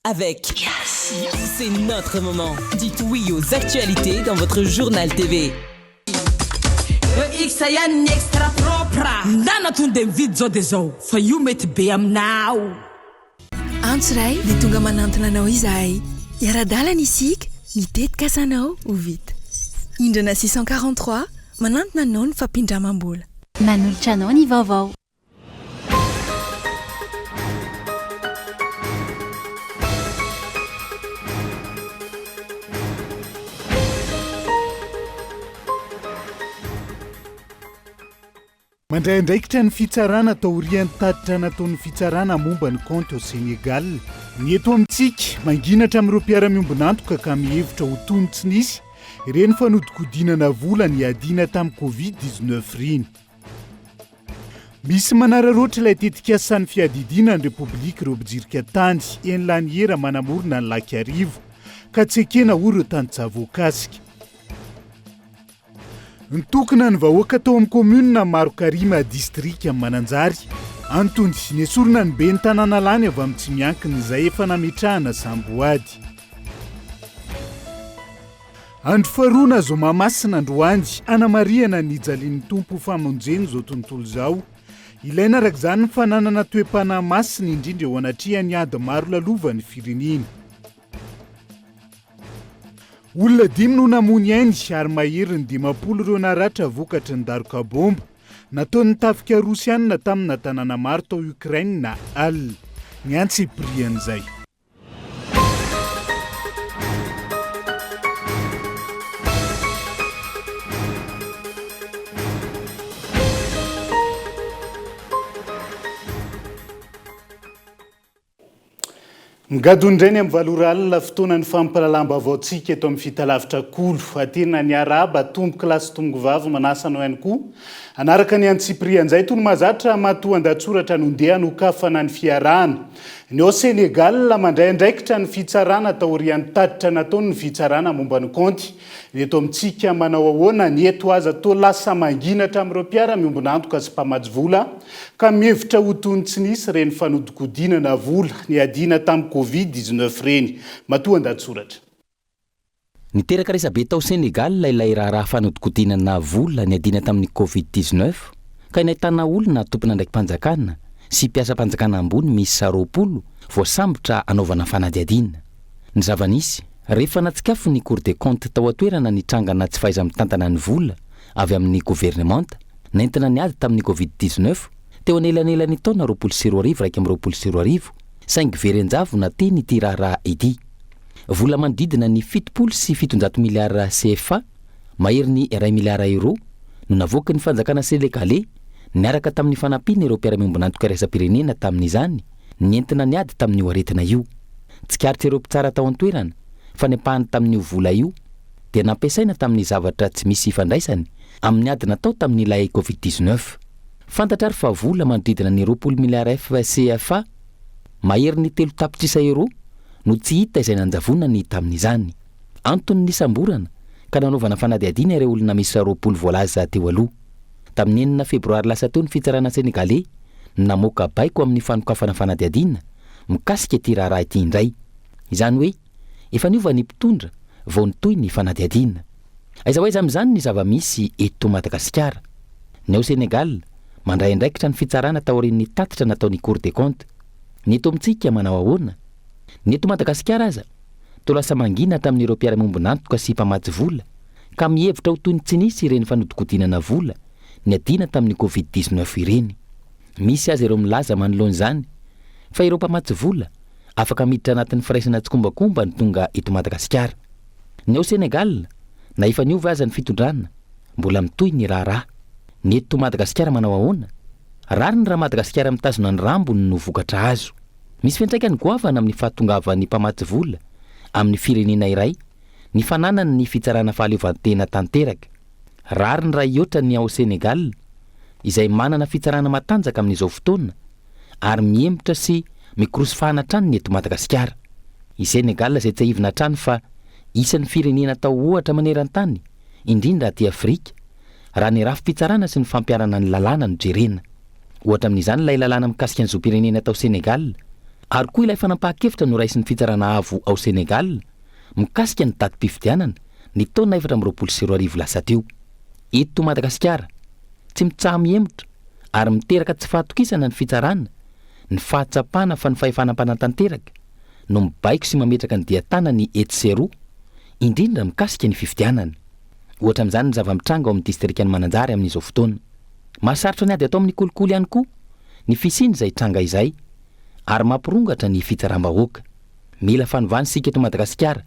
avec c'est notre moment. Dites oui aux actualités dans votre journal TV. Iksayan extra propra. Ndana tunde vidzo dezo. Fa io mety be aminao. Antsiray dia tonga manantona anao izahay. Iara-dalana isika, mitetika asanao ho vita. Indrana 643 manantona anao ny fampindramam-bola. Manolotra anao ny vaovao. Mandray andraikitra ny fitsarana taorian'ny tatitra nataon'ny fitsarana momba ny compte au Sénégal. Ny eto amintsika manginatra amin'ireo mpiara-miombonantoka ka mihevitra ho tony tsy nisy ireny fanodikodinana vola ny adiana tamin'ny Covid-19 reny. Misy manararoatra ilay tetika asan'ny fiadidiana ny Repoblika ireo mbijirika tany eny laniera manamorona ny laky arivo ka tsy ekena ho ireo tany-javokasika. Nitokana ny vahoaka tao amin'ny komuna Marokarima distrika Mananjary. Antony nesorina ny be ny tanàna lany avy amin'ny Tsimiankina izay efa nametrahana Samboady. Andro faharoa zao Mahamasina Androany anamariana ny jalian'ny tompo famonjeny zao tontolo izao. Ilaina araka izany ny fananana toe-panahy masina indrindra eo anatrehany ady maro lalovany firenena. Olona 5 no namony ainy ary mahery ny 50 ireo naratra vokatry ny daroka bomba nataon'ny tafika Rosianina tamina tanàna maro tao Ukraine na Al. Ny antsiprian'izay. Ngadondrainy amin'ny valoralina fotoanan'ny fampalalam-baovaontsika eto amin'ny fitalavitra kolo. Atena ny araba tomboky lasy tomboky vavy manasana ihany koa. Anaraka ny antsiprian'izay toy ny mahazatra matoa an-datsoratra nondeha nokafana ny fiarahana. Ny ao Sénégal mandray andraikitra ny fitsarana taorian'ny tatitra nataony ny fitsarana momba ny konty. Eto amintsika manao ahoana ny eto aza to lasa manginatra amin'ireo mpiara-miombonantoka sy mpamatsy vola ka mihevitra ho tony tsy nisy reny fanodikodinana vola ny adiana tamin'ny Covid-19 reny. Matoa an-datsoratra. Niteraka resabe tao Sénégal ilay raha fanodikodinana vola ny adiana tamin'ny Covid-19 ka nahitana olona tompona ndraiky mpanjakana sy mpiasa-mpanjakana ambony misy 20 voasambotra anaovana fanadihadiana. Ny zava-nisy rehefa natsikafo ny Cour des comptes tao atoerana nitrangana tsy faiza mitantana ny vola avy amin'ny gouvernemanta nentina niady tamin'ny Covid-19 teo anelanelany taona 2020 raiky amin'ny 2020 saingy verenjavo nateny ity raha ity. Vola manodidina ny 707 miliara CFA mahery ny 1 miliara euro no navoaka ny fanjakana Sénégalais niaraka tamin'ny fanampiana ireo mpiara-miombonantoka iraisam-pirenena tamin'izany nentina niady tamin'io aretina io. Tsikaritra ireo mpitsara tao an-toerana fa nepahany tamin'io vola io dia nampiasaina tamin'ny zavatra tsy misy ifandraisany amin'ny ady natao tamin'ilay Covid-19. Fantatra ary fa vola manodidina ny 20 miliara CFA mahery ny 3 tapitrisa euro no tsy hita izay nanjavonany tamin'izany. Antony nisamborana ka nanaovana fanadihadiana ireo olona misy 20 voalaza teo aloha. Tamin'ny 9 febroary lasa teo ny fitsarana Sénégalais namoaka baiko amin'ny fanokafana fanadihadiana mikasika ity raha ity indray. Izany hoe efa niova ny mpitondra vao nitoy ny fanadihadiana. Aiza ho aiza amin'izany ny zava-misy eto Madagasikara. Ny ao Sénégal mandray andraikitra ny fitsarana taorian'ny tatitra nataon'ny Cour des comptes. Ny eto amintsika manao ahoana? Ny eto Madagasikara aza to lasa mangina tamin'ireo mpiara-miombonantoka sy mpamatsy vola ka mihevitra ho toy ny tsy nisy ireny fanodikodinana vola ny adiana tamin'ny Covid-19 ireny. Misy aza ireo milaza manoloan'izany fa ireo mpamatsy vola afaka miditra anatin'ny firaisana tsy kombakomba ny tonga eto Madagasikara. Ny ao Sénégal na efa niova aza ny fitondrana mbola mitoy ny raha. Ny eto Madagasikara manao ahoana? Rary ny raha Madagasikara mitazona ny rambony no vokatra azo. Misy fiantraikany goavana amin'ny fahatongavan'ny mpamatsy vola amin'ny firenena iray ny fananany ny fitsarana fahaleovantena tanteraka. Rary ny raha iotra ny ao Sénégal izay manana fitsarana matanjaka amin'izao fotoana ary miembotra sy mikrosy fahanatrany ny eto Madagasikara. I Sénégal izay tsy ahivina hatrany fa isan'ny firenena tao ohatra maneran-tany indrindra aty Afrika raha ny rafi-pitsarana sy ny fampiarana ny lalàna no jerena. Ohatra amin'izany ilay lalàna mikasika ny zoam-pirenena tao Sénégal Ary koa ilay fanapahan-kevitra no raisin'ny fitsarana avo ao Senegal mikasika ny datim-pifidianana ny taona 2020 lasa teo. Eto Madagasikara tsy mitsaha miemotra ary miteraka tsy fahatokisana ny fitsarana, ny fahatsapana fa ny fahefanam-panatanteraka no mibaiko sy mametraka ny diatana ny Etseroa indrindra mikasika ny fifidianana. Ohatra amin'izany ny zava-mitranga ao amin'ny distrikan'ny Mananjary amin'izao fotoana. Mahasarotra ny ady atao amin'ny kolikoly ihany koa ny fisiny izay tranga izay ary mampirongatra ny fitsaram-bahoaka. Mila fanovana sika eto Madagasikara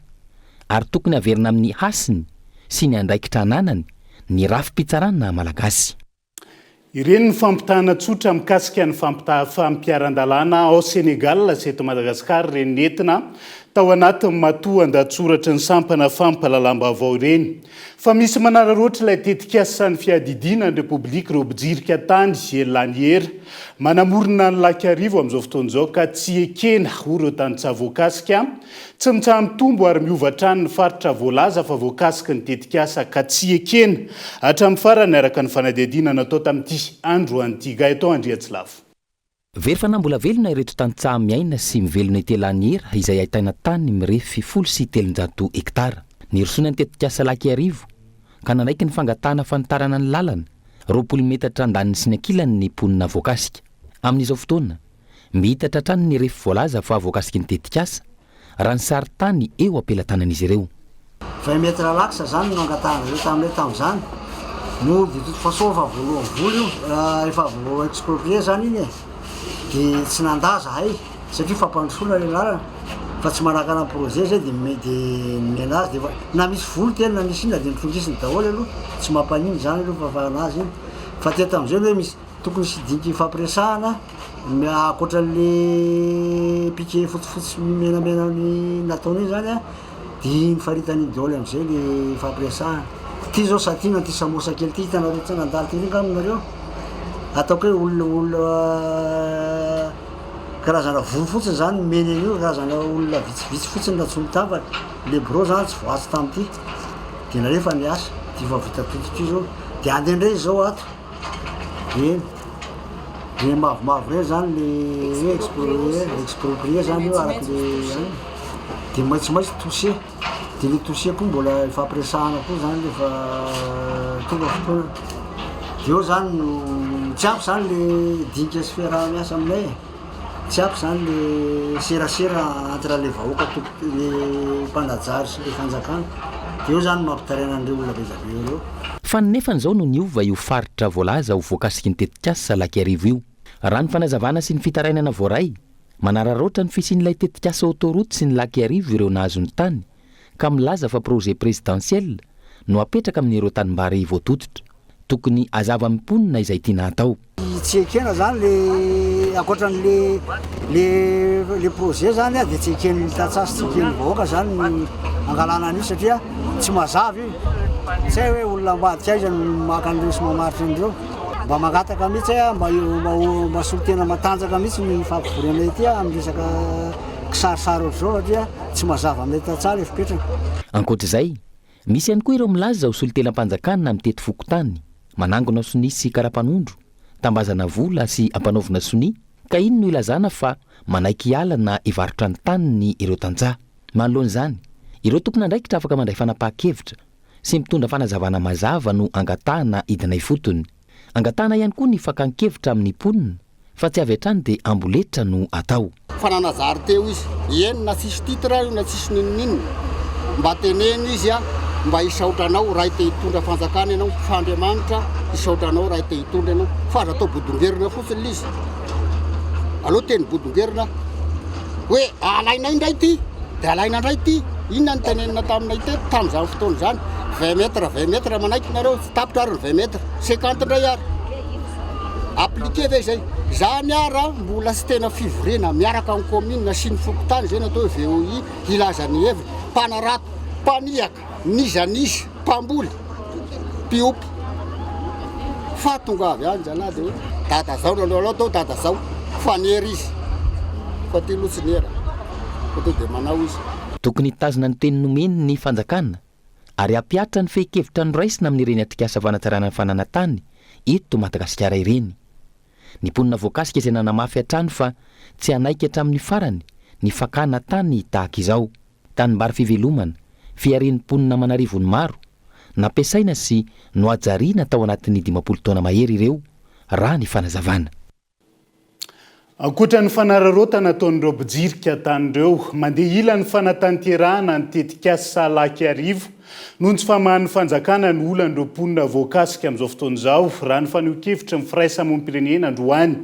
ary tokony averina amin'ny hasiny sy ny andraikitra ananany ny rafi-pitsarana malagasy. Ireny ny fampitahana tsotra mikasika ny fampiaran-dalàna ao Senegal sy eto Madagasikara reny nentina tao anatin'ny matoan-datsoratra ny sampana fampahalalam-baovao ireny. Fa misy manararaoatra ilay tetikasa ny fiadidiana ny Repoblika ireo bijirika tany Laniera manamorona ny Lakiarivo amin'izao fotoan'izao ka tsy ekena ireo tany-tsaha voakasika tsy mitsaha mitombo ary miova trano ny faritra voalaza fa voakasika ny tetikasa ka tsy ekena hatramin'ny farany araka ny fanadihadiana natao tamin'ity andro Antigay atao Andriatsilavo. Very fa nambola velona ireto tany-tsaha miaina sy mivelona ity Laniera izay ahitana tany mirefy 700 hektara. Nirosona ny tetikasa Lakiarivo ka nanaiky ny fangatahana fanitarana ny lalana 20 metatra andaniny sy ny ankilany ny ponina voakasika. Amin'izao fotoana mihitatra trano ny refy voalaza fa voakasika ny tetikasa raha ny sary tany eo ampelantanan'izy ireo. 20 metra laksa zany no angatahana ireo tamin'ilay tamin'izany no ditoto fasova voalohany io efa vo exproprie zany iny dia tsy nandaza hay satria fampandrosoana ilay lalana fa tsy manakana projet zay dia menazy dia na misy volo tena nisy ina dia nitrongisiny daholo aloha tsy mampaniny zany aloha fafanazy iny fa tia tamin'izay hoe misy tokony sy dinky fampiresahana akoatran'le piqué fotsifotsy menamena ny nataony zany dia nyfaritan'iny daholo amin'izay le fampiresahana. Ty zao satina ty samosa kely ty hitanareo tsy nandalo ty ringa aminareo ataoko hoe olona karazana volo fotsiny zany meny an'io karazana olona vitsivitsy fotsiny natsolo tambatra le bro zany tsy voatsy tamin'ity dia narefa niasa ty fa vita tototy zao dia andendray zao ato eny dia mavomavo reny zany le exproprie zany io araky le dia maitsomaitsy touché dia le touché koa mbola ifampiresahana koa zany lefa tonga fotoana dia eo zany no tsy ampy zany le dinka sy fiaraha miasa aminay tsy ampy zany le serasera entre le vahoaka le mpanajary sy le fanjakana dia eo zany mampitaraina an'ireo olona bezabe ireo. Fa nefany izao no niova io faritra voalaza ho voakasiky ny tetikasa Lakiarivo io. Raha ny fanazavana sy ny fitarainana voaray manararaotra ny fisian'ilay tetikasa autoroute sy ny Lakiarivo ireo nahazo ny tany ka milaza fa projet présidentiel no apetraka amin'ireo tanimbary voatototra tokony azava mimponina izay tiana atao. Tsy ekena zany le akoatran'le le projet zany dia tsy eken'ny tatsasy tsy eken'ny vahoaka zany ny angalana an'io satria tsy mazava io tsy hay hoe olona ambadika aiza no maka an'ireo sy mamaritra an'ireo mba mangataka mihitsy mba solotena matanjaka mihitsy ny fampivorenay ity amin'ny resaka kisarisary ohatr'izao satria tsy mazava amin'ilay tatsara efipetrana. Ankoatr'izay misy ihany koa ireo milaza ho solotena-mpanjakana mitety fokotany manangona soni sy karapanondro tambazana vola sy ampanaovina soni ka iny no ilazana fa manaiky ala na ivarotra ny taniny ireo tantsaha. Manoloan'izany ireo tokony andraikitra afaka mandray fanapahan-kevitra sy mitondra fanazavana mazava no angatahana idinay fotony. Angatahana ihany koa ny fakan-kevitra amin'ny ponina fa tsy avy hatrany dia amboletra no atao. Fananazary teo izy eny na tsisy titre io na tsisy ninonino mba teneny izy mba isaotranao raha te hitondra fanjakana ianao fandriamanitra isaotranao raha te hitondra ianao fa aza atao bodongerina fotsiny lizy aloha teny bodongerina hoe alaina indray ty dia alaina indray ty inona ny tenenina taminay teto tamin'izany fotoana zany 20 metra manaiky nareo tsy tapitra ary ny 20 metra 50 indray ary appliqué ve zay zany ara mbola sy tena fivorena miaraka amin'ny commune sy ny fokotany zay natao hoe VOI ilazany hevitra mpanarato mpaniaka nizanizy mpamboly piopy fa tonga avy any zany dia hoe dada zao nalao tao dada zao fanery izy fa ty lotsy nera fa to dia manao izy. Tokony hitazona ny teny nomeny ny fanjakana ary ampiatra ny fehi-kevitra ny raisina amin'ireny atrikasa fanatsarana ny fananantany eto Madagasikara ireny. ny mponina voakasika izay nanamafy hatrany fa tsy hanaiky hatramin'ny farany ny fakana tany tahaka izao. Tanimbary fivelomana fiarian'ny mponina manarivony maro nampiasaina sy noajariana tao anatin'ny 20 taona mahery ireo raha ny fanazavana. Ankoatra ny fanararotana nataon'ireo bijirika tanireo mandeha ilany fanatanterahana ny tetikasa laky arivo noho ny tsy famahan'ny fanjakana ny olan'ireo mponina voakasika amin'izao fotoan'izao raha ny faneho-kevitra ny firaisamonim-pirenena androany.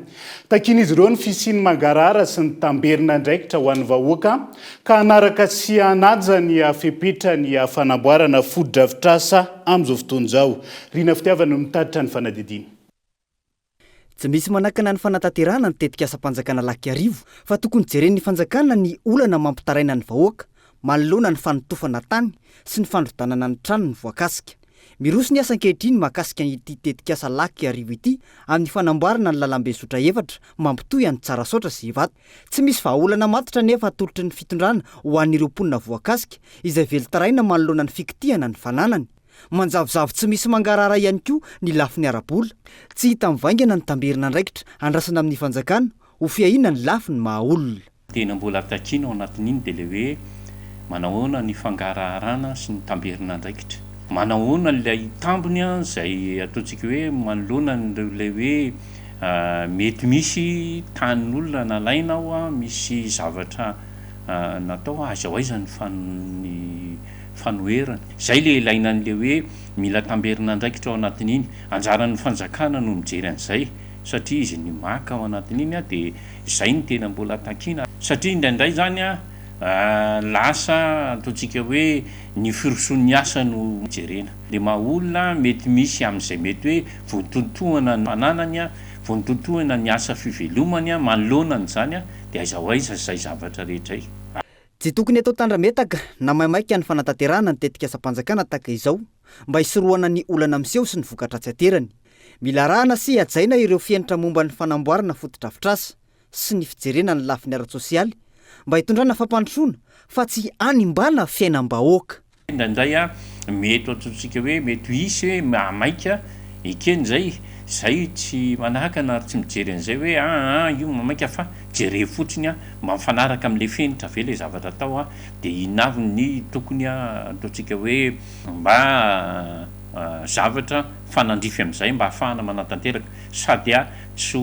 Takian'izy ireo ny fisiany mangarara sy ny tamberina andraikitra ho an'ny vahoaka ka hanaraka sy hanaja ny afepetra ny fanamboarana fodo-drafitrasa amin'izao fotoan'izao. Rina fitiavana no mitaditra ny fanadidina. Tsy misy manakana ny fanatanterahana ny tetika asa-panjakana laky arivo fa tokony jeren'ny fanjakana ny olana mampitaraina ny vahoaka, manoloana ny fanotofana tany sy ny fandrotanana ny trano ny voakasika. Miroso ny asa ankehitriny mahakasika ity tetika asa laky arivo ity amin'ny fanamboarana ny lalambe sotra efatra mampitohy any tsara sotra sy ivata. Tsy misy vahaolana matotra nefa atolotry ny fitondrana ho an'ireo mponina voakasika izay velotaraina manoloana ny fikitihana ny fananany. Manjavozavo tsy misy mangarara ihany koa ny lafiny arabola. Tsy hita mivaingana ny tamberina andraikitra andrasana amin'ny fanjakana ho fiahina ny lafiny mahaolona. Tena mbola takiana ao anatin'iny dia le hoe manahoana ny fangarahana sy ny tamberina andraikitra. Manahoana ilay tambony izay ataontsika hoe manoloana le hoe mety misy tanin'olona nalaina ao misy zavatra natao aza ho aiza ny fanoherana. Zay le ilaina an'le hoe mila tamberina andraikitra ao anatin'iny. Anjaran'ny fanjakana no mijery an'izay satria izy ny maka ao anatin'iny dia izay ny tena mbola takiana. Satria indraindray zany lasa ataontsika hoe ny firoson'ny asa no jerena. Le mahaolona mety misy amin'izay mety hoe votontohana ny mananany votontohana ny asa fivelomany manoloana zany dia aiza ho aiza izay zavatra rehetra. Tsy tokony atao tandrametaka na maimaika ny fanatanterahana ny tetika asa-panjakana tahaka izao mba hisorohana ny olana miseho sy ny vokatra tsy aterany. Mila rahana sy ajaina ireo fienatra momba ny fanamboarana foto-drafitrasa sy ny fijerena ny lafiny ara-tsosialy mba hitondrana fampandrosoana fa tsy animbana fiainam-bahoaka. Indraindray mety ataontsika hoe mety hisy hoe mamaika eken'izay zay tsy manahaka na tsy mijery an'izay hoe io mamaika fa jere fotsiny mba mifanaraka amin'le fenitra ve le zavatra atao dia inavy ny tokony ataontsika hoe mba zavatra fanandrify amin'izay mba hahafahana manatanteraka sady tsy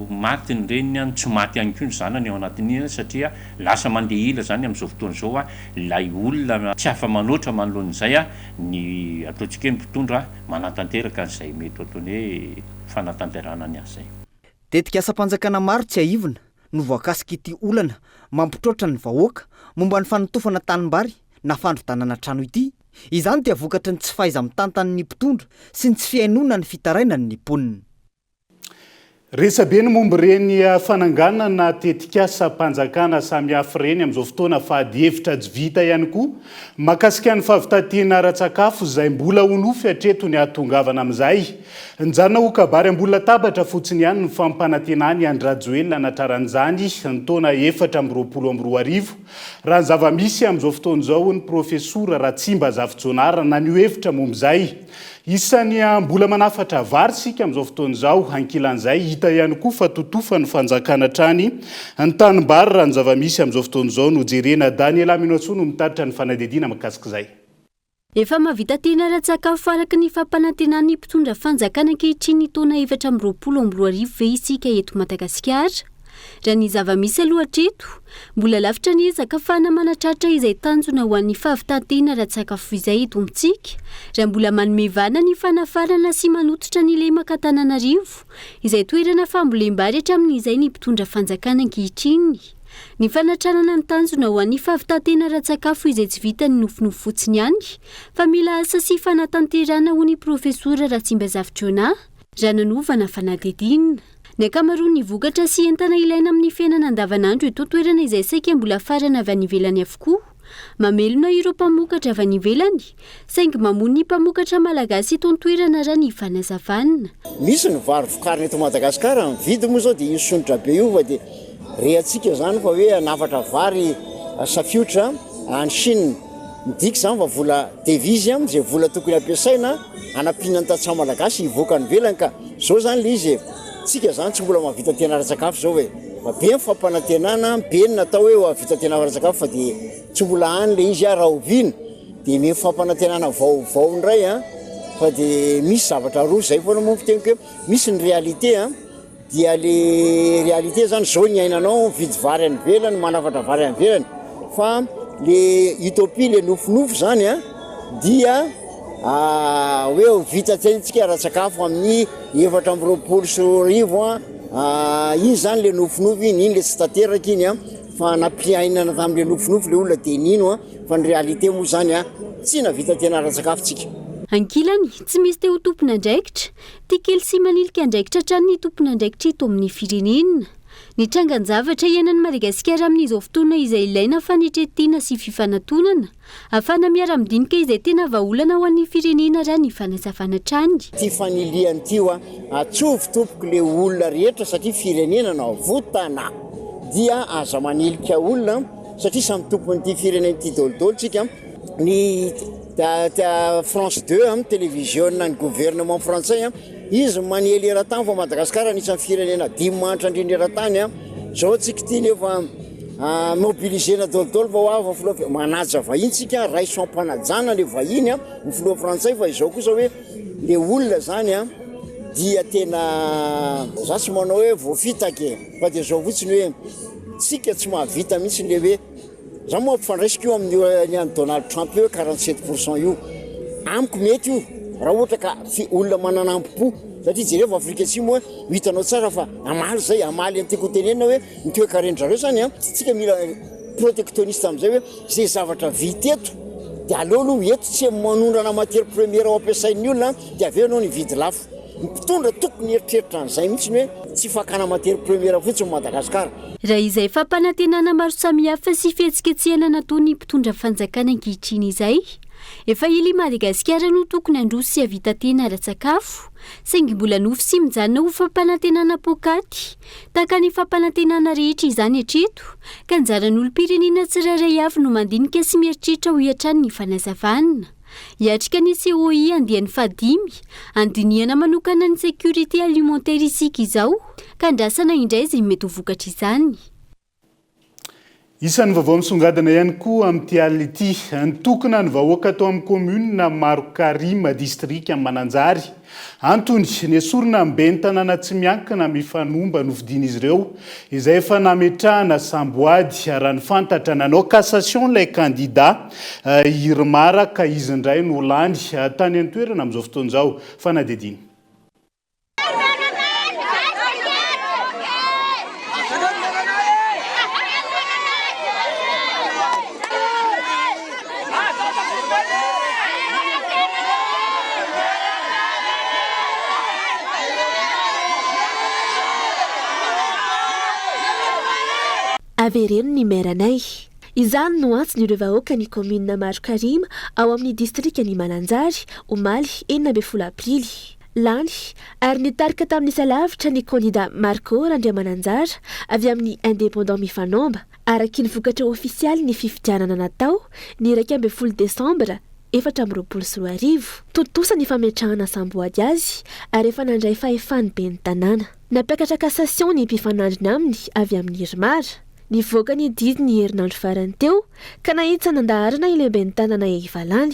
maty ny reniny tsy maty ihany koa ny zanany ao anatin'iny satria lasa mandeha ila zany amin'izao fotoan'izao lay olona tsy afa-manoatra manoloan'izay ny ataontsika hoe mpitondra manatanteraka an'izay mety ataony hoe fanatanterahana ny azy zay. Tetika asa-panjakana maro tsy aivona no voakasika ity olana mampitroatra ny vahoaka momba ny fanotofana tanimbary na fandrotanana trano ity. Izany dia vokatra ny tsy fahaiza mitantany mpitondra sy ny tsy fiainona ny fitarainany ny mponina. Resabe ny momba ireny fananganana tetika asa-panjakana samihafa ireny amin'izao fotoana fahady-hevitra tsy vita ihany koa mahakasika ny fahavitatiana ara-tsakafo izay mbola honofy hatreto ny ahatongavana amin'izay. Nijanona ho kabary ambola tabatra fotsiny ihany ny fampanantenany Andrajoelina anatraran'izany ny taona 2024 raha ny zava-misy amin'izao fotoan'izao ny profesora Ratsimba Zafijonara na ny hevitra momba izay. Isan'ny mbola manafatra vary sika amin'izao fotoan'izao ankilan'izay hita ihany koa fa totofan'ny fanjakana trany ny tanimbary raha ny zava-misy amin'izao fotoan'izao no jerena. Daniela Minotso no mitaritra ny fanadidina mahakasika izay. Efa mahavita tena ara-tsakafo araky ny fampanantenany mpitondra fanjakana ankehitriny taona 2024 ve isika eto Madagasikara. Raha ny zava-misy aloha hatreto, mbola lavitra ny zakafana manatratra izay tanjona ho an'ny fahavitantena ara-tsakafo izay eto amintsika. Raha mbola manome vana ny fanafarana sy manototra ny Leman-Antananarivo izay toerana fambolem-bary hatramin'izay ny mpitondra fanjakana ankehitriny. Ny fanatranana ny tanjona ho an'ny fahavitantena ara-tsakafo izay tsy vita ny nofinofo fotsiny ihany fa mila asa sy fanatanterana ho ny profesora Ratsimba Zafijonara raha nanovana fanadidinina. Ny akamaroany vokatra sy entana ilaina amin'ny fiainana andavanandro eto toerana izay saika mbola farana avy any ivelany avokoa. Mamelona ireo mpamokatra avy any ivelany saingy mamono ny mpamokatra malagasy eto toerana raha ny fanazavana. Misy ny vary vokarina eto Madagasikara ny vidy moa zao dia insonitra be io fa dia rehatsika zany fa hoe anafatra vary safiotra any Chine. Midika zany fa vola devizy izay vola tokony ampiasaina anampiana ny tantsaha malagasy hivoaka ny velany ka zao zany le izy tsika zany tsy mbola mahavita tena ara-tsakafo zao hoe be mifampanantenana be ny natao hoe havita tena ara-tsakafo fa de tsy mbola any le izy raha ovina de me mifampanantenana vaovao ndray fa de misy zavatra roa zay foana moa fiteniko hoe misy ny réalité dia le réalité zany zao ny ainanao vidy vary any velany manafatra vary any velany fa le utopie le nofinofo zany dia hoe vita tentsika ara-tsakafo amin'ny 420 iny zany le nofinofo iny le tsy tateraka iny fa nampiainana tamin'le nofinofo le olona de nino fa ny réalité moa zany tsy navita tena ara-tsakafo tsika ankilany tsy misy teo tompona andraikitra tia kely sy manilika andraikitra trany ny tompona andraikitra eto amin'ny firenena ny trangan-javatra iainan'ny Madagasikara amin'izao fotoana izay ilaina fanetretena sy fifanantonana ahafana miara-midinika izay tena vahaolana ho an'ny firenena raha ny fanasafana trany ty faniliany tyo atsovy tompoko le olona rehetra satria firenena na votana dia aza manilika olona satria samy tompon'ity firenena ity dolodolo tsika ny France 2 amin'ny télévision ny gouvernement français izy maniely eran-tany fa Madagasikara anisan'ny firenena dimanitra indrindra eran-tany zao tsika ty nefa mobilisena dolodolo fa hoava filoha manaja vahiny tsika ray sampanajana le vahiny ny filoha frantsay fa izao kosa hoe le olona zany dia tena za tsy manao hoe voafitake fa de zao fotsiny hoe tsika tsy mahavita mihitsy le hoe za moa mpifandraisika io amin'ny any Donald Trump io 47% io amiko mety io raha ohatra ka olona mananampo satria jereo Afrika Atsimo hoe hitanao tsara fa amaly zay amaly antiako tenena hoe nitoekarendrareo zany tsika mila protectionniste am'izay hoe zay zavatra vita eto de aleo aloha eto tsy manondrana matière première ao ampiasain'ny olona de aveo anao ny vidy lafo mpitondra tokony eritreritra an'izay mihitsy hoe tsy fakana matière première fotsiny Madagasikara raha izay fampanantenana maro samihafa sy fihetsiketsehana nataony mpitondra fanjakana ankehitriny izay efa ily Madagasikara no tokony androso sy havita tena ara-tsakafo saingy mbola nofo sy mijanona ho fampanantenana pokaty tahaka ny fampanantenana rehetra izany hatreto ka anjaran'olom-pirenena tsirairay avy no mandinika sy mieritreritra ho hiatrany ny fanazavana iatrika ny COI andiany fadimy andiniana manokana ny sécurité alimentaire isika izao ka andrasana indray izay mety ho vokatra izany isan'ny vaovao misongadina ihany koa amin'ity alina ity nitokana ny vahoaka atao amin'ny commune Marokarima district amin'ny Mananjary antony ny esorina mbe ny tanàna tsy miankina mifanomba novidian'izy ireo izay efa nametrahana samboady raha ny fantatra nanao cassation ilay candidat Irmara ka izy indray no lany tany an-toerana amin'izao fotoan'izao fanadidiny avereno ny meranay izany no antsony ireo vahoaka ny commune Marokarima ao amin'ny distrika ny Mananjary omaly 14 aprily lany ary nitarika tamin'ny salavitra ny candidat Marco Randriamananjara avy amin'ny indépendant mifanomba araky ny vokatra ofisialy ny fifidianana natao ny 12 Desambra 2024 totosa ny fametrahana samboady azy ary efa nandray fahefany be ny tanàna napiakatra cassation ny mpifanandrina aminy avy amin'ny Irmara ny voaka ny didy ny herinandro farany teo ka nahitsy nandaharana ilehibe ny tanàna Ivalany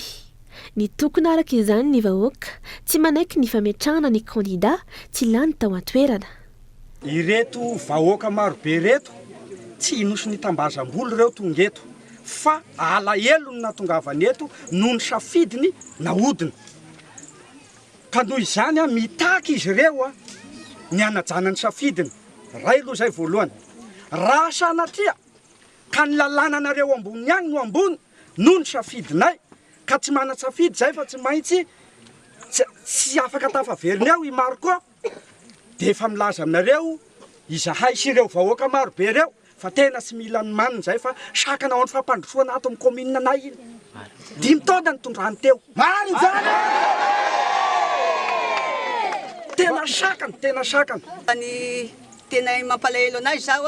ny tokony araka izany ny vahoaka tsy manaiky ny fametrahana ny candidat tsy lany tao an-toerana ireto vahoaka marobe reto tsy inosy ny tambazam-bolo ireo tonga eto fa alahelo ny natongavany eto noho ny safidiny nahodina ka noho izany mitaky izy ireo ny anajana ny safidiny ray aloha zay voalohany raha sanatria ka ny lalàna anareo ambony any no ambony noho ny safidinay ka tsy mana-safidy zay fa tsy maintsy tsy afaka tafaveriny eo i Marco de efa milaza aminareo izahay sy ireo vahoaka maro be reo fa tena tsy mila ny maniny zay fa sakana ao ny fampandrosoana ato amin'ny commune anay iny 5 taona ny tondrany teo mariny zany tena sakana ny tena mampalahelo anazy zao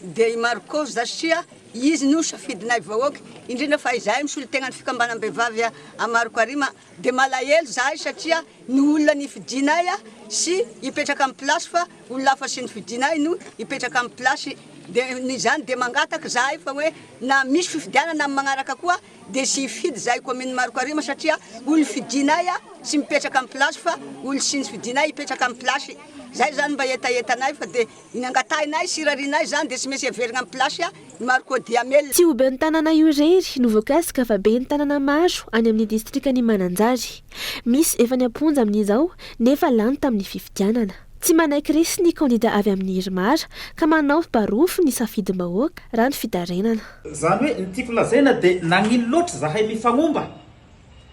de i Marco satria izy no safidinay vahoaka indrindra fa izahay misolo tegna ny fikambanam-behivavy a Marokarima de malahelo zahay satria ny olona ny fidinay sy ipetraka amin'ny plasy fa olonafa sy ny fidinay no ipetraka amin'ny plasy de nyzany de mangataka zahay fa hoe na misy fifidianana amin'ny magnaraka koa de sy fidy zahay commune Marokarima satria olo fidinay sy mipetraka amin'ny plasy fa olo sy ny fidinay ipetraka amin'ny plasy zay zany mba etaetanay fa de inangatainay sirarinay zany de sy mesy averigna amin'ny plasy Maroko Diamel. Tsy ho be ny tanàna io irery no voakasika fa be ny tanàna maro any amin'ny distrika ny Mananjary. Misy efa ny amponja amin'izao nefa lany tamin'ny fifidianana. Tsy manaiky resy ny kandida avy amin'ny Irimara ka manao barofo ny safidim-bahoaka raha ny fitarenana. Zany hoe ny tiako lazaina de nagnino loatra zahay mifagnomba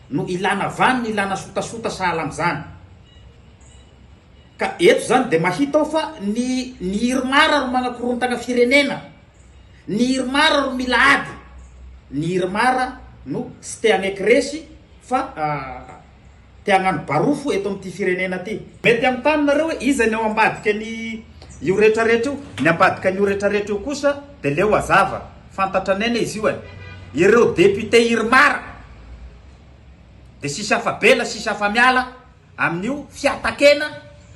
no ilana vaniny ilana sotasota sahala amin'izany. Ka eto zany de mahita aho fa ny Irimara ro manakorontana firenena. Ny Irimara ro mila ady. Ny Irimara no sy te hagnaiky resy fa te hagnano barofo eto amin'ity firenena ty. Mety amin'ny taninareo hoe iza ny ao ambadika ny io rehetrarehetra io, ny ambadika ny io rehetrarehetra io kosa de leo azava fantatra nena izy io ireo député Irimara de sisy afabela sisy afamiala amin'io fiatakena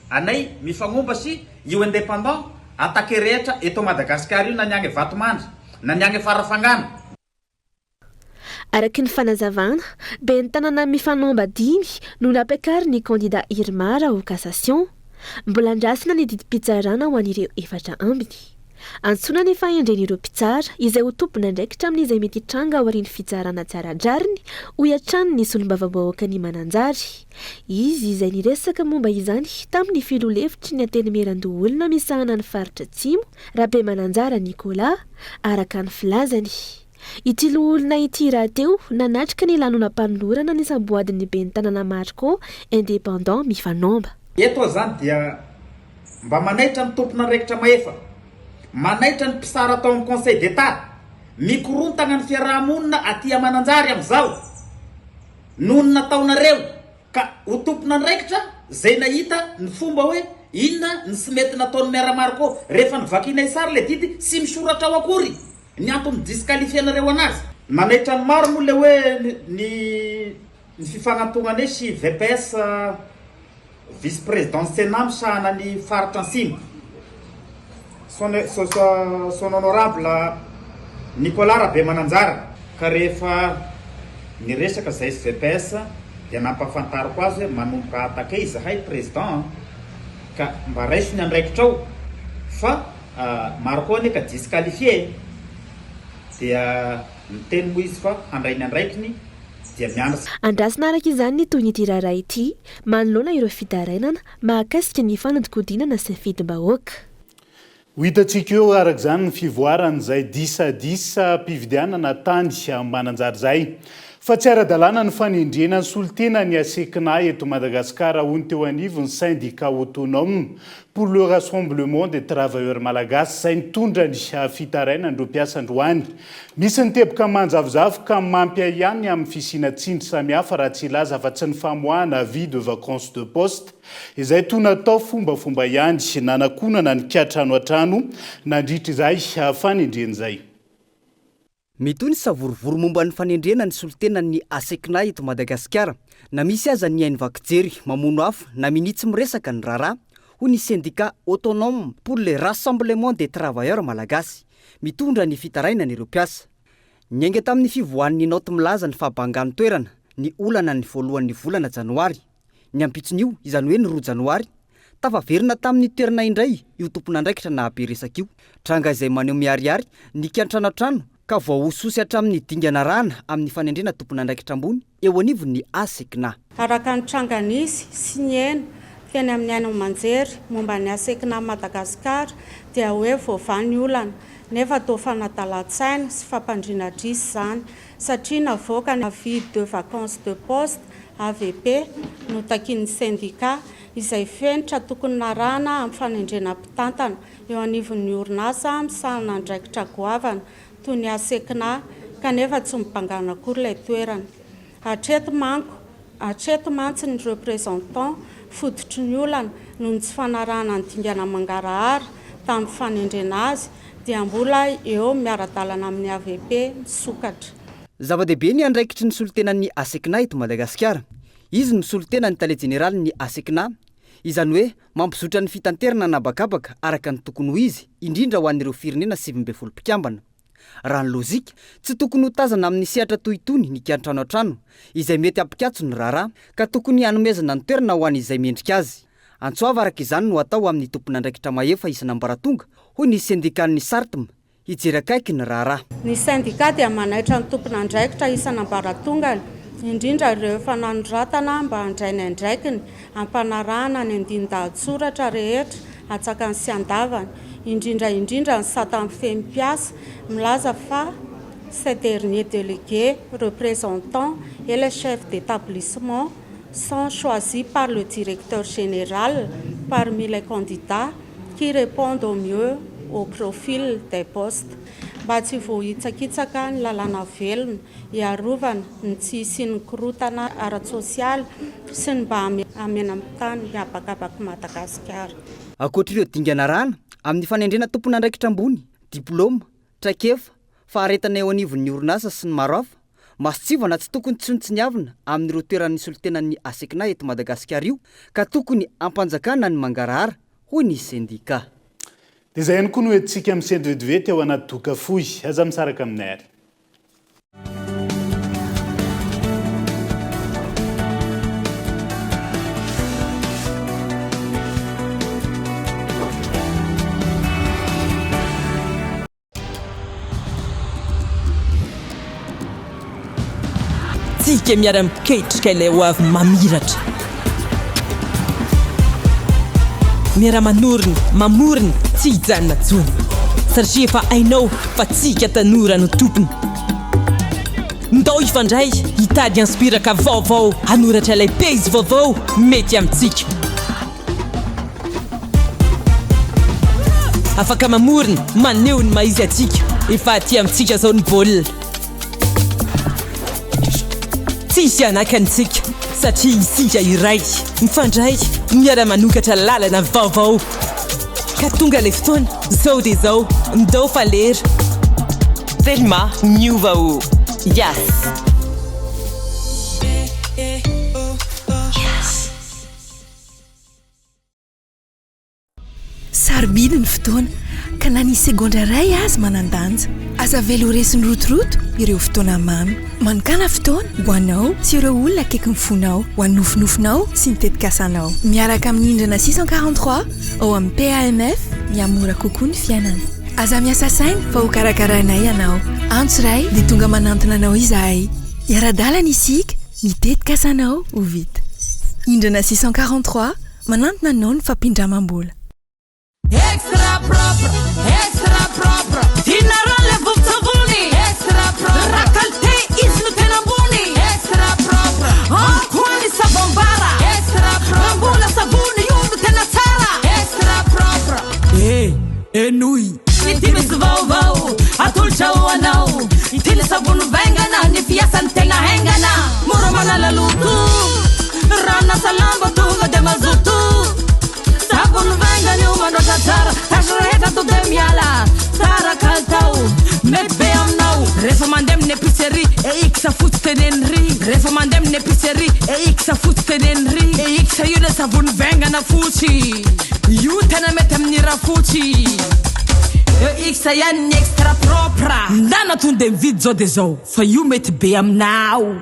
anay mifagnomba sy io indépendant atake rehetra eto Madagasikara io na ny agny Vatomandry na ny agny Farafangana. Araky ny fanazavana, be ny tanàna mifanomba 5 no napekary ny kandida Irimara au cassation, mbola andrasina ny didim-pitsarana ho an'ireo 4 ambiny. Antsoina nefa endren'ireo mpitsara izay ho tompona ndraikitra amin'izay mety hitranga ao aorian'ny fitsarana tsara-drariny ho hiatrany ny solom-bavabahoaka ny Mananjary. Izy izay niresaka momba izany tamin'ny filolevitry ny antenimieran-doholona misahana ny faritra Atsimo, Rabe Mananjara Nicolas, araka ny filazany. Ity loholona ity raha teo nanatrika ny lanonam-panolorana ny saboadin'ny be ny tanàna Marco indépendant mifanomba. Eto zany dia mba manaitra ny tompona raikitra maefa, manaitra ny mpisara atao amin'ny conseil d'état, mikorontana ny fiarahamonina aty Mananjary amin'izao noho ny nataonareo ka ho tompona ny raikitra zay nahita ny fomba hoe inona ny sy mety nataony maire Marco rehefa nivakinay sary le didy sy misoratra ao akory ny antony disqualifianareo anazy. Manaitra ny maro moa le hoe ny fifagnantonana sy VPS vice-président Sénat misahana ny faritra Ansimo. Son honorable Nicolas Rabe Mananjara ka rehefa niresaka zay sy VPS dia nampafantariko azy hoe manomboka atake izahay président ka mba raisiny andraikitra ao fa maro koa ne ka disqualifié dia miteny moa izy fa andrainy andraikiny dia mianatra. Andrasina araka izany ny toy ny tirara ity manoloana ireo fitarenana mahakasika ny fanadinkodinana sy ny fidim-bahoaka. Ho hitantsika eo araka izany ny fivoarana izay disadisa mpividianana tany Mananjary zay. Fa tsy ara-dalàna ny fanindriana ny solitena ny asekina eto Madagasikara hono teo anivony syndicat autonome pour le rassemblement des travailleurs malagasy izay nitondra ny fitarainana ireo mpiasa androany. Misy niteboka manjavozavo ka mampia ihany amin'ny fisinatsindry samihafa raha tsy ilaza fa tsy ny famoahana avis de vacances de poste izay toy natao fombafomba ihany nanakonana ny kiatrano an-trano nandritra izay fanindriana izay. Mitoy ny savorovoro momba ny fanendrena ny solitena ny asekina eto Madagasikara na misy aza ny hainy vakijery mamono afo na minitsy miresaka ny raharaha ho ny syndicat autonome pour le rassemblement des travailleurs malagasy mitondra ny fitarainana ireo mpiasa. Niainga tamin'ny fivoahan'ny naoty milaza ny fahabangany toerana ny olana ny voalohan'ny volana Janoary. Ny ampitson'io izany hoe ny 2 Janoary tafaverina tamin'ny toerana indray io tompona andraikitra na be resaka io. Tranga izay maneho miariary ny kiantrano trano ka voaososy hatramin'ny dingana rana amin'ny fanendrena tompona andraikitra ambony eo anivony asekina. Araka ny tranganisy sy ny hena teny amin'ny any manjery momba ny asekina Madagasikara dia hoe voavany olana nefa toa fanadalan-tsaina sy fampandriana drisy zany satria navoaka ny avis de vacances de poste AVP no takin'ny syndicat izay fenitra tokony narana amin'ny fanendrena mpitantana eo anivon'ny orinasa misahana andraikitra goavana toy ny asekina kanefa tsy mipangana akory ilay toerana. Hatreto mantsy ny représentant fodotry ny olana noho ny tsy fanarahana ny dingana mangarahara tamin'ny fanendrena azy dia mbola eo miara-dalana amin'ny AVP misokatra. Zava-dehibe ny andraikitry ny solitenan'ny asekina eto Madagasikara. Izy ny solitena ny tale jeneraly ny asekina izany hoe mampizotra ny fitanterana nabakabaka araka ny tokony ho izy indrindra ho an'ireo firenena 7 mpikambana. Raha ny lôzika tsy tokony ho tazana amin'ny sehatra toy itony ny kiantrano an-trano izay mety ampikatso ny raharaha ka tokony hanomezana ny toerana ho an'izay mendrika azy. Antsoava araka izany no atao amin'ny tompon'andraikitra mahefa isan'ambaratonga hoy ny syndicat-ny sartm hijery akaiky ny raharaha. Ny syndicat dia manaitra ny tompon'andraikitra isan'ambaratongany indrindra ireo efa nanoratana mba handray ny andraikiny ampanarahana ny andin-dahatsoratra rehetra atsakany sy andavany indrindra ny sata amin'ny femimpiasa milaza fa ces derniers délégués représentants et les chefs d'établissement sont choisis par le directeur général parmi les candidats qui répondent au mieux au profil des postes. Mba tsy vohitsakitsaka ny lalàna velona iarovana ny tsy isian'ny korotana ara-tsosialy sy ny mba amena tany miabakabaka Madagasikara. Ankoatr'ireo dingana rana amin'ny fanendrena tompon'andraikitra ambony, diplôma, traikefa, faharetana eo anivon'ny orinasa sy ny maro hafa, masitsivana tsy tokony tsinotsiniavina amin'ireo toerana nisy olo-tenan'ny asekina eto Madagasikara io ka tokony ampanjakana ny mangarahara hoy ny syndicat. Dia izay ihany koa no entsika amin'ny sendra vetivety ao anaty doka fohy aza misaraka aminay ary. Tsika miara-miketrika ilay ho avy mamiratra. Miara-manorina, mamorina, tsy hijanona tsony. Satria efa hainao fa tsika tanora no tompony. Ndao ifandray hitady inspiraka vaovao hanoratra ilay teizy vaovao mety amintsika. Afaka mamorina, maneho ny maizy atsika efa aty amintsika zao ny baolina. Tsisy anakantsika satria isika iray mifandray miara-manokatra lalana vaovao ka tonga le fotoana zao dia zao ndao falera Thelma miova o yes. Sarobidy ny fotoana ka na ny segondra ray azy manandanja aza velo resiny rotoroto ireo fotoana mamy manokana fotoana ho anao sy ireo olona akaiky ny fonao ho anofonofinao sy ny tetikasanao miaraka amin'ny indrana 643 ao amin'ny PAMF miamora kokoa ny fiainana aza miasa saina fa ho karakarainay ianao antsoray dia tonga manantona anao izahay iara-dalana isika mitetikasanao ho vita indrana 643 manantona anao ny fampindramam-bola. Extra propre Dinarale vovtsavony Extra propre Rakalte izy no tena ambony Extra propre Ankoany savambara Extra propre Mambola savony io no tena tsara Extra propre Enoi Ity misy vaovao atolotra ho anao Ity ny savony vaingana ny fiasany tena haingana Mora manala loto Rana salamba tonga de mazoto Savony vaingana io mandroatra tsara Tasireheta to de miala Tsara kaltao Mety be aminao Rehefa mandeha amin'ny épicerie E ikisa fotsy teneny ry Rehefa mandeha amin'ny épicerie E ikisa fotsy teneny ry E ikisa io le savony vaingana fotsy Io tena mety amin'ny raha fotsy E ikisa ihany ny extra propre Ndana tonga de mividy zao de zao Fa io mety be aminao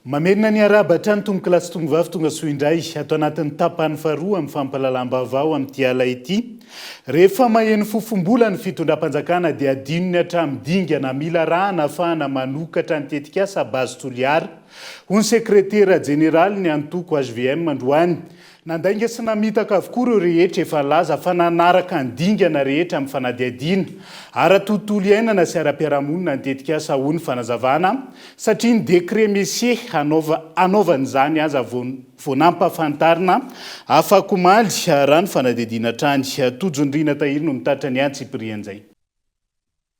Mamerina ny araba hatrany tomboka lasy tongovavy tonga soa indray atao anatin'ny tapany faharoa amin'ny fampahalalam-baovao amin'ity ala ity. Rehefa maheno fofombola ny fitondram-panjakana dia adino ny hatramidingana mila rahana ahafahana manokatra ny tetikasa Bazy Toliara. Ho ny sekretera jeneraly ny antoko HVM androany. Nandainga sy namitaka avokoa ireo rehetra efa laza fa nanaraka ny dingana rehetra amin'ny fanadihadiana. Ara-tontolo iainana sy ara-piarahamonina ny tetikasa ho ny fanazavana satria ny décret Messier anaovan'izany aza vao nampahafantarina afaka omaly raha ny fanadihadiana hatrany. Tojondrina tahiry no mitatra ny antsy Cyprien-zay.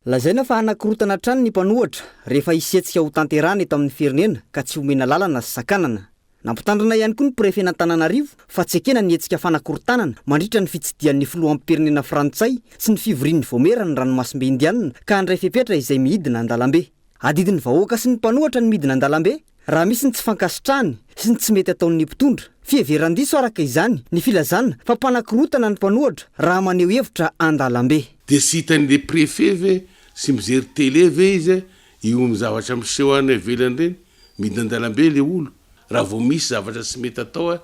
Lazaina fa anakorotana hatrany ny mpanohatra rehefa hisetsika ho tanterana eto amin'ny firenena ka tsy homena lalana sy sakanana. nampitandrina ihany koa ny préfet n'Antananarivo fa tsy ekena ny hetsika fanakorotanana mandritra ny fitsidian'ny filohampirenena frantsay sy ny fivorian'ny vomera ny ranomasimbe indianina ka handray fepetra izay midina an-dalambe. Adidin'ny vahoaka sy ny mpanohatra ny midina an-dalambe raha misy ny tsy fankasitrahany sy ny tsy mety ataon'ny mpitondra. Fieveran-diso araka izany ny filazana fa mpanakorotana ny mpanohatra raha maneho hevitra an-dalambe. De sy hitan'le préfet ve sy mijery télé ve izy io mizavatra miseho any ivelany reny midina an-dalambe le olo. Raha vao misy zavatra tsy mety atao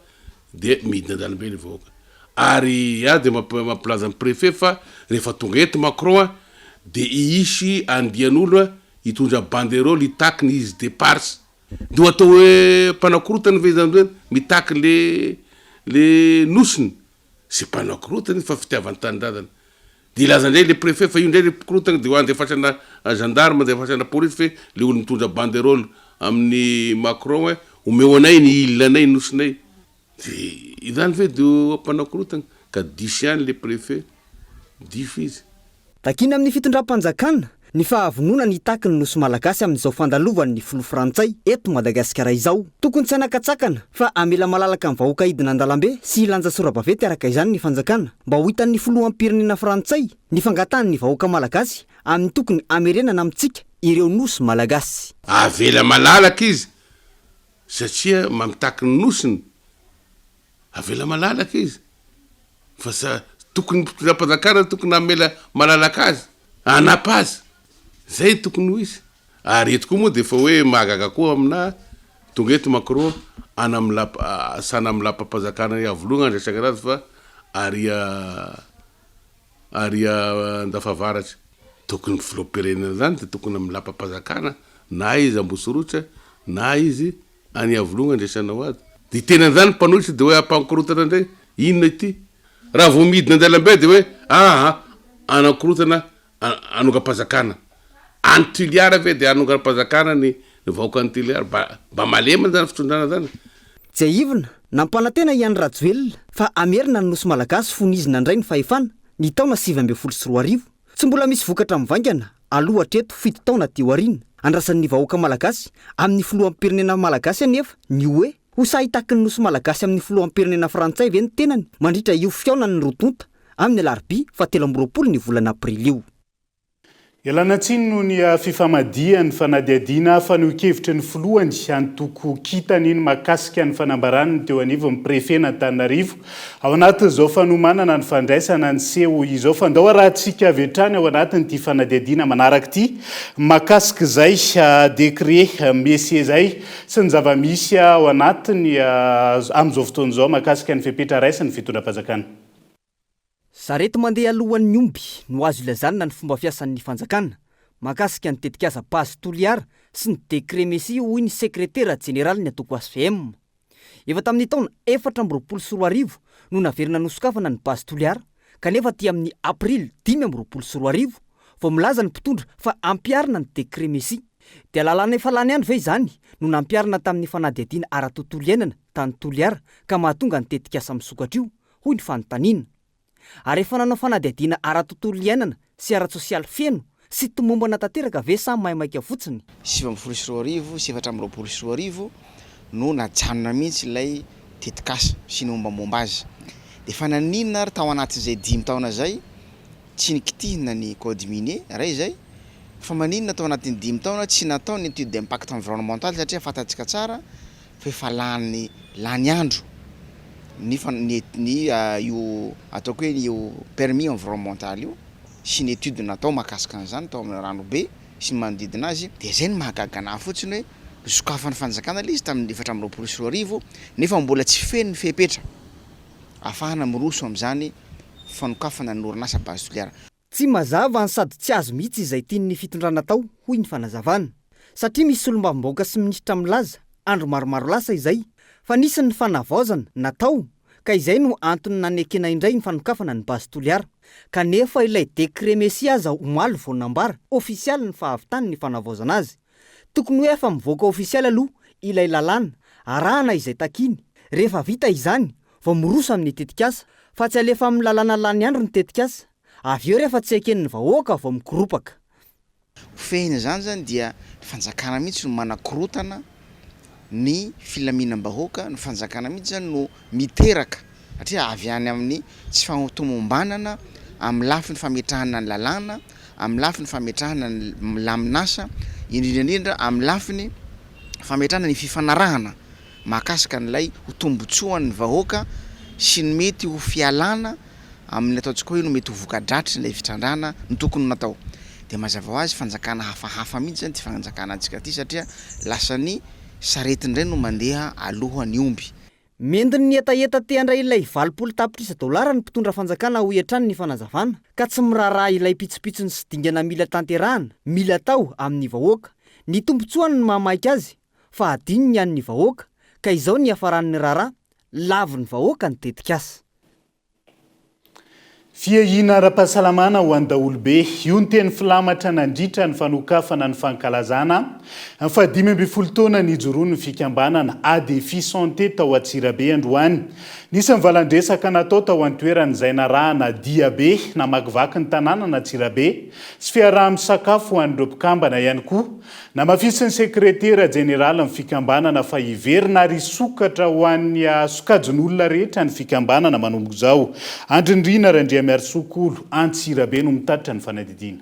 de midina an-dalambe le vahoaka. Ary de mampilaza ny préfet fa rehefa tonga eto Macron de iisy andian'olo hitondra banderole hitaky ny izy de parse. Do atao hoe mpanakorotana ve zany hoe mitaky le nosiny. Sy mpanakorotana fa fitiavany tanindrazana. De lazandray le préfet fa io ndray le korotana de ho andefasana gendarme andefasana police fe le olo mitondra banderole amin'ny Macron omeo anay ny ilanay nosinay. De izany ve de mpanakorotana ka diso ihany le préfet diso izy. Takina amin'ny fitondram-panjakana ny fahavonona ny hitaky ny nosy malagasy amin'izao fandalovan'ny filoha frantsay eto Madagasikara izao. Tokony tsy hanakatsakana fa amela malalaka ny vahoaka hidina an-dalambe sy ilanja sora-baventy araka izany ny fanjakana mba ho hitan'ny filohampirenena frantsay ny fangatahany vahoaka malagasy amin'ny tokony amerenana amintsika ireo nosy malagasy. Avela malalaka izy satria mamitaky ny nosiny. Avela malalaka izy fa sa tokony mpitondram-panjakana tokony amela malalaka azy anapa azy zay tokony ho izy. Ary eto koa moa de fa hoe mahagaga koa amina tonga eto Macron sana amilapa-panjakana avologna andraisaka razy fa aria andafavaratry. Tokony filohampirenena zany de tokony amilapa-panjakana na izy Ambosorotra na izy any avologna andraisanao azy. De tena zany mpanohitra de hoe ampakorotana ndray inona ity. Raha vao midina an-dalambe de hoe anakorotana anonga-panjakana. Antiliara ve de anonga-panjakana ny vahoaka antiliara mba malema zany fitondrana zany. Tsy aivina nampanantena ihany Rajoelina fa amerina ny nosy malagasy fonizina indray ny fahefana ny taona 2024. Tsy mbola misy vokatra mivangana aloha hatreto 7 taona teo aoriana andrasan'ny vahoaka malagasy amin'ny filohampirenena malagasy anefa ny hoe ho sahitaky ny nosy malagasy amin'ny filohampirenena frantsay ve ny tenany mandritra io fiaonany rotonta amin'ny alarobia 7 ny volana aprily io. Ialana tsiny noho ny fifamadiany fanadiadiana fa nokevitry ny filohany antoko kitany iny makasika ny fanambaranany teo anivon'ny préfet n'Antananarivo ao anatin'izao fanomanana ny fandraisana ny seho izao fandao raha tsika avy hatrany ao anatin'ity fanadiadiana manaraka ity makasika izay décret mesie zay sy ny zava-misy ao anatiny amin'izao fotoan'izao makasika ny fepetra raisa ny fitondram-panjakana. Sarety mandeha alohan'ny omby no azo ilazana ny fomba fiasan'ny fanjakana makasika ny tetikasa pazy toliara sy ny décret mesie hoy ny sekretera jeneraly ny atoko SVM. Efa tamin'ny taona 2024 no naverina nosokafana ny pazy toliara kanefa ty amin'ny aprily 2025 vao milaza ny mpitondra fa ampiarina ny décret mesie. Dia lalàna efa lany ihany ve izany no nampiarina tamin'ny fanadiadiana ara-tontolo iainana tany toliara ka mahatonga ny tetikasa misokatra io hoy ny fanontaniana. Ary efa nanao fanadiadiana ara-tontolo iainana sy ara-tsosialy feno sy tomombana tanteraka ve samy mahimaika fotsiny. 724 no najanona mihitsy ilay tetikasa sy ny mombamomba azy. De fa naninona ary tao anatin'izay 5 taona zay tsy nikitihina ny code minier ray zay fa maninona tao anatin'ny 5 taona tsy natao ny étude d'impact environnemental satria fatatsika tsara fa efa lany andro ny io ataoko hoe io permis environnemental io sy ny étude natao makasika an'izany tao amin'ny ranobe sy ny manodidina azy de zay ny mahagagana fotsiny hoe sokafan'ny fanjakana le izy tamin'ny 2024 nefa mbola tsy feno ny fepetra afahana miroso amin'izany fanokafana ny orinasa base toliara. Tsy mazava sady tsy azo mihitsy izay tian'ny fitondrana tao hoy ny fanazavana satria misy olombam-bahoaka sy minisitra milaza andro maromaro lasa izay fa nisy ny fanavaozana natao ka izay no antony nanekena indray ny fanokafana ny base toliara kanefa ilay décret mesie aza omaly vao nambara ofisialy ny fahavitany ny fanavaozana azy. Tokony hoe efa mivoaka ofisialy aloha ilay lalàna arahana izay takiny rehefa vita izany vao miroso amin'ny tetikasa fa tsy alefa amin'ny lalàna lany andro ny tetikasa avy eo rehefa tsy eken'ny vahoaka vao mikoropaka. Fehina zany dia fanjakana mihitsy no manakorotana ny filaminam-bahoaka ny fanjakana mihitsy zany no miteraka satria avy any amin'ny tsy fatomombanana amin'ny lafi ny fametrahana ny lalàna amin'ny lafi ny fametrahana ny laminasa indrindraindrindra amin'ny lafi ny fametrahana ny fifanarahana mahakasika n'ilay ho tombotsoan'ny vahoaka sy ny mety ho fialana amin'ny ataontsika hoe no mety ho voka-dratry nilay fitrandrana ny tokony natao de mazava ho azy fanjakana hafahafa mihitsy zany ty fanjakana antsika ty satria lasany saretindray no mandeha alohan'ny omby mendiny ny etaeta te andray ilay 20 dolara ny mpitondra fanjakana ho etrany ny fanazavana ka tsy miraharaha ilay pitsopitsony sy dingana mila tanterahana mila tao amin'ny vahoaka ny tombotsoany ny mamaika azy fa adiny ny an'ny vahoaka ka izao ny afaran'ny raharaha lavy ny vahoaka ny tetika asa fiahina ara-pahasalamana ho an-daolobe io ny teny filamatra nandritra ny fanokafana ny fankalazana amin'ny 15 taona ny joroa ny fikambanana ADFI santé tao Antsirabe androany nisy mivalandresaka natao tao an-toerana izay narahana diabe namakivaky ny tanàna na Antsirabe sy fiaraha-misakafo ho an'ireo mpikambana ihany koa namafisy ny sekretera jeneraly ny fikambanana fa hiverina ary sokatra ho an'ny sokajin'olona rehetra ny fikambanana manomboka izao andrindrina Miarsokolo Antsirabe no mitatitra ny fanadidina.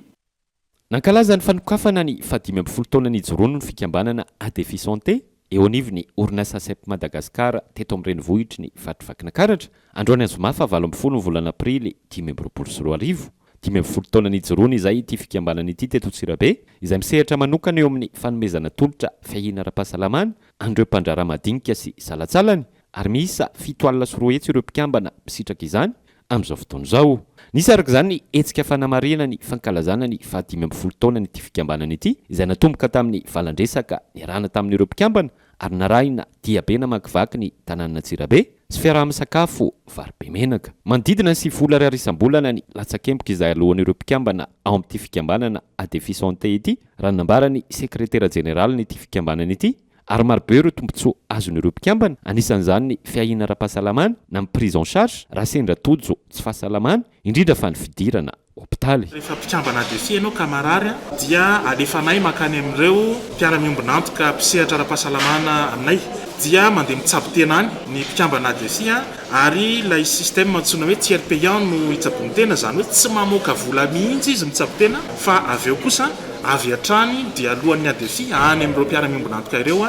Nankalaza ny fanokafana ny 15 taona ny jorono ny fikambanana ADFI santé eo anivony orinasa SEP Madagasikara teto amin'ny renivohitry ny Vatrivakina Karatra androany Azomafa 20 ny volana Aprily 2024 15 taona ny jorono izay ity fikambanana ity teto Antsirabe izay misehatra manokana eo amin'ny fanomezana tolotra fiahina ara-pahasalamana andreo mpandrara madinika sy salatsalany ary miisa 7 alina sy 2 hetsy ireo mpikambana misitraka izany amin'izao fotoana izao nisy araka izany ny hetsika fanamarihana ny fankalazana ny 15 taona ny fikambanana ity izay natomboka tamin'ny valandresaka niarahana tamin'ireo mpikambana ary narahina diabe namakivaky ny tanàna Antsirabe sy fiaraha-misakafo varobe menaka manodidina sy vola ray isam-bolana ny latsakemboka izay alohan'ireo mpikambana ao amin'ity fikambanana ADFI santé ity raha nambarany sekretera jeneraly nyity fikambanana ity ary marobe ireo tombotsoa azon'ireo mpikambana anisan'izany ny fiahina ara-pahasalamana na amin'ny prise en charge raha sendra tojo tsy fahasalamana indrindra fa ny fidirana hopitaly rehefa mpikambana ADFI ianao ka marary dia alefanay makany amin'ireo mpiara-miombonantoka mpisehatra ara-pahasalamana aminay dia mandeha mitsabo tena any ny mpikambana ADFI ary ilay système antsoina hoe tiers payant no hitsabony tena zany hoe tsy mamoaka vola mihitsy izy mitsabo tena fa avy eo kosa avy atrany dia alohan'ny ADFI any amin'ireo mpiara-miombonantoka ireo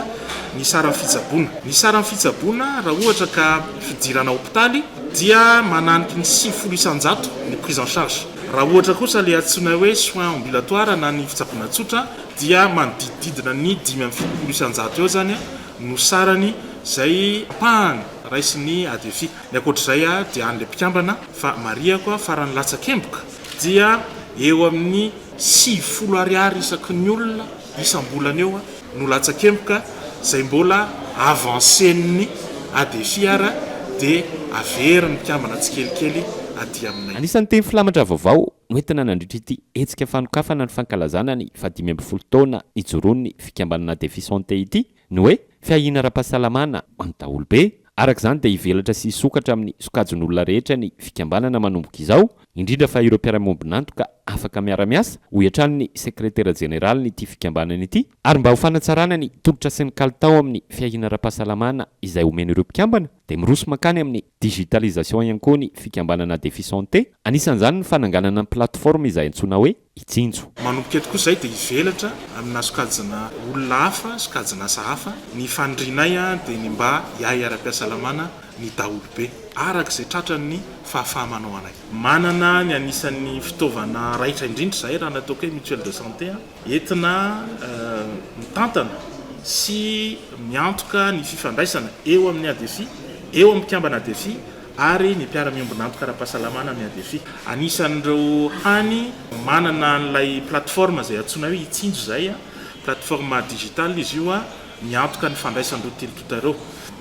ny sara fitsaboana ny sara fitsaboana raha ohatra ka fidirana hopitaly dia mananiky ny 900 ny prise en charge raha ohatra kosa le antsoina hoe soins ambulatoires na ny fitsaboana tsotra dia manodidididina ny 500 eo zany no sarany zay pahany raisin'ny ADFI ny akoatr'izay dia an'ilay mpikambana fa mariako farany latsakemboka dia eo amin'ny 60 ariary isaky ny olona isam-bolana eo no latsakemboka zay mbola avancen'ny ADFI dia averiny mpikambana tsikelikely aty aminay anisan'ny teny filamatra vaovao noentina nandritra ity hetsika fanokafana ny fankalazana ny 15 taona ijoroany ny fikambanana ADFI santé ity no hoe fiahina ara-pahasalamana ho an'ny daholobe araka izany dia hivelatra sy hisokatra amin'ny sokajin'olona rehetra ny fikambanana manomboka izao indrindra fa ireo mpiara-miombonantoka afaka miara-miasa ho hiatrany ny sekretera jeneraly nyity fikambanana ity ary mba ho fanatsarana ny tolotra sy ny kalitao amin'ny fiahina ara-pahasalamana izay omen'ireo mpikambana dia miroso makany amin'ny digitalisation ihany koa ny fikambanana ADFI santé anisan'izany ny fananganana ny plateforme izay antsoina hoe itsinjo manomboka eto koa izay dia hivelatra amina sokajina olona hafa sokajina asa hafa ny fandrinay dia ny mba hiahy ara-pahasalamana ny daholobe araka izay tratrany fahafahamanao anay manana ny anisan'ny fitaovana raitra indrindra zahay raha nataoko hoe mutuelle de santé entina mitantana sy miantoka ny fifandraisana eo amin'ny ADFI eo amin'ny mpikambana ADFI ary ny mpiara-miombonantoka ara-pahasalamana amin'ny ADFI anisan'ireo hany manana n'ilay plateforme zay antsoina hoe itsinjo zay plateforme digitale izy io miantoka ny fandraisan'ireo telotota ireo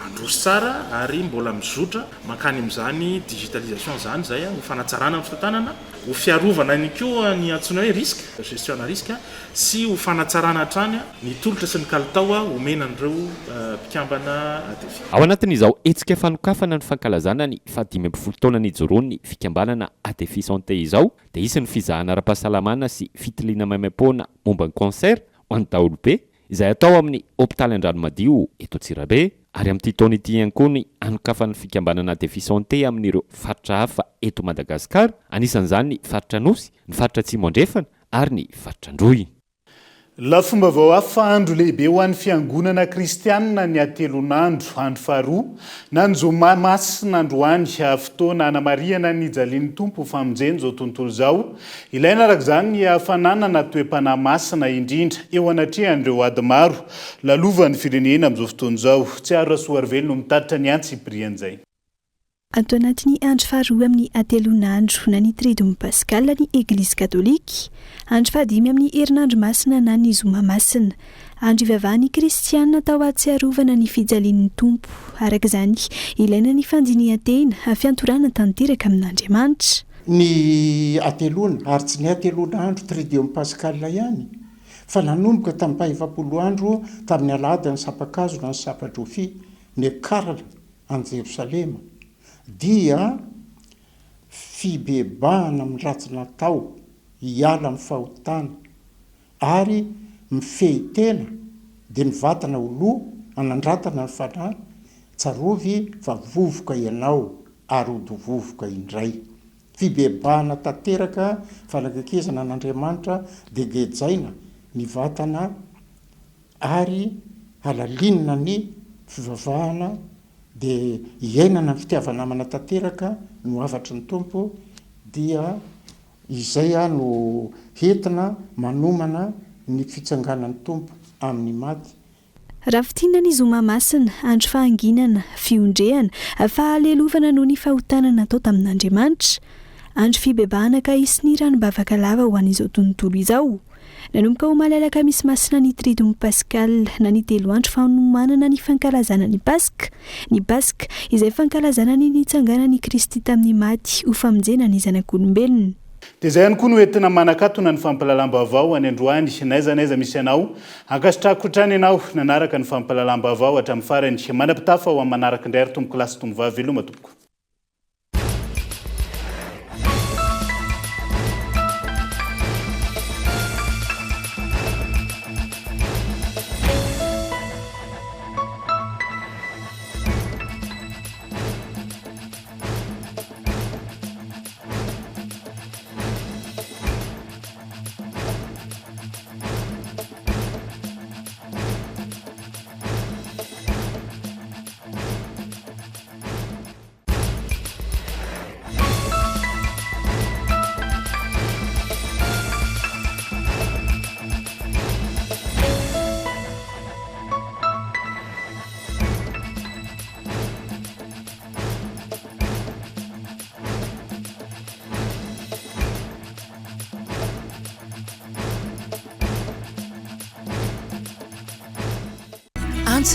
mandroso tsara ary mbola mizotra mankany amin'izany digitalisation zany zay ho fanatsarana amin'ny fitantanana ho fiarovana ihany koa ny antsoina hoe risque gestion na risque sy ho fanatsarana hatrany ny tolotra sy ny kalitao omenan'ireo mpikambana ADFI ao anatin'izao hetsika fanokafana ny fankalazana ny 15 taona ny joroany ny fikambanana ADFI santé izao dia isy ny fizahana ara-pahasalamana sy fitiliana maimam-poana momba ny cancer ho an'ny daholobe izay atao amin'ny hôpitaly Andranomadio eto Antsirabe, ary amin'ity taona ity ihany koa ny anokafan'ny fikambanana Defi-Santé amin'ireo faritra hafa eto Madagasikara, anisan'izany ny faritra Nosy, ny faritra Atsimo andrefana ary ny faritra Androy. Lafomba vao hafa andro lehibe ho an'ny fiangonana kristianina ny atelonandro andro faharoa na ny zoma masina androany fotoana Ana Maria na ny Jalian'ny Tompo famonjeny zao tontolo zao. Ilaina araka izany ny hafanana toe-panahy masina indrindra eo anatrehan'ireo ady maro lalovan'ny firenena amin'izao fotoana zao. Tsy aro Rasoarivelo no mitatitra ny antsiprian'izay. Atao anatin'ny andro faharoa amin'ny atelonandro na ny tridomy paskala ny Eglizy Katolika, andro fahadimy amin'ny herinandro masina na ny zoma masina, andro ivavahan'ny kristianina tao ahatsiarovana ny fijalian'ny Tompo. Araka izany, ilaina ny fandinihan-tena fiantorana tanteraka amin'Andriamanitra. Ny atelona ary tsy ny atelonandro tridomy paskala ihany, fa nanomboka tamin'ny faha-20 andro tamin'ny alahady ny sapakazo na ny sapatrofia ny karala any Jerosalema, dia fibebahana amin'ny ratsy natao hiala amin'ny fahotana ary mifehy-tena dia ny vatana ho loha anandratana ny fanahy tsarovy fa vovoka ianao ary odivovoka indray. Fibebahana tanteraka fanakakezana an'Andriamanitra dia gejaina ny vatana ary halalinina ny fivavahana dia iainana ny fitiavana namana tanteraka no avatry ny Tompo, dia izay no entina manomana ny fitsanganan'ny Tompo amin'ny maty. Rafitina ny zoma masina, andro fahanginana, fiondrehana, fahalelovana noho ny fahotanana natao tamin'Andriamanitra, andro fibebahana ka hisy ny ranom-bavaka lava ho an'izao tontolo izao. Nanomboka ho malalaka misy masina ny tridomy paskal na ny 3 andro fanomanana ny fankalazana ny Paska. Ny Paska izay fankalazana ny nitsanganan'i Kristy tamin'ny maty ho famonjena ny zanak'olombelona. Dia izay ihany koa no entina manakatona ny fampahalalam-baovao any Androany, naiza misy anao ankasitrako trany ianao nanaraka ny fampahalalam-baovao hatramin'ny farany. Manam-pitafa ho amin'ny manaraka indray ary tomboko lasy tombo vavy veloma tompoko.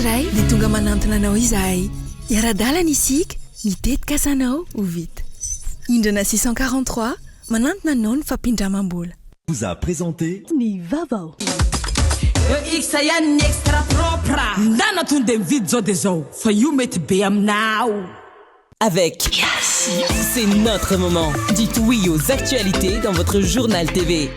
Ray dia tonga manantona anao izahay. Iara-dalana isika, mitetika asanao ho vita. Indrana 643 manantona anao ny fampindramam-bola. Vous a présenté ny vavao. Isa ihany ny extra propre. Ndana tonde mividy zao dia zao, fa io mety be aminao. Avec Yes, c'est notre moment. Dites oui aux actualités dans votre journal TV.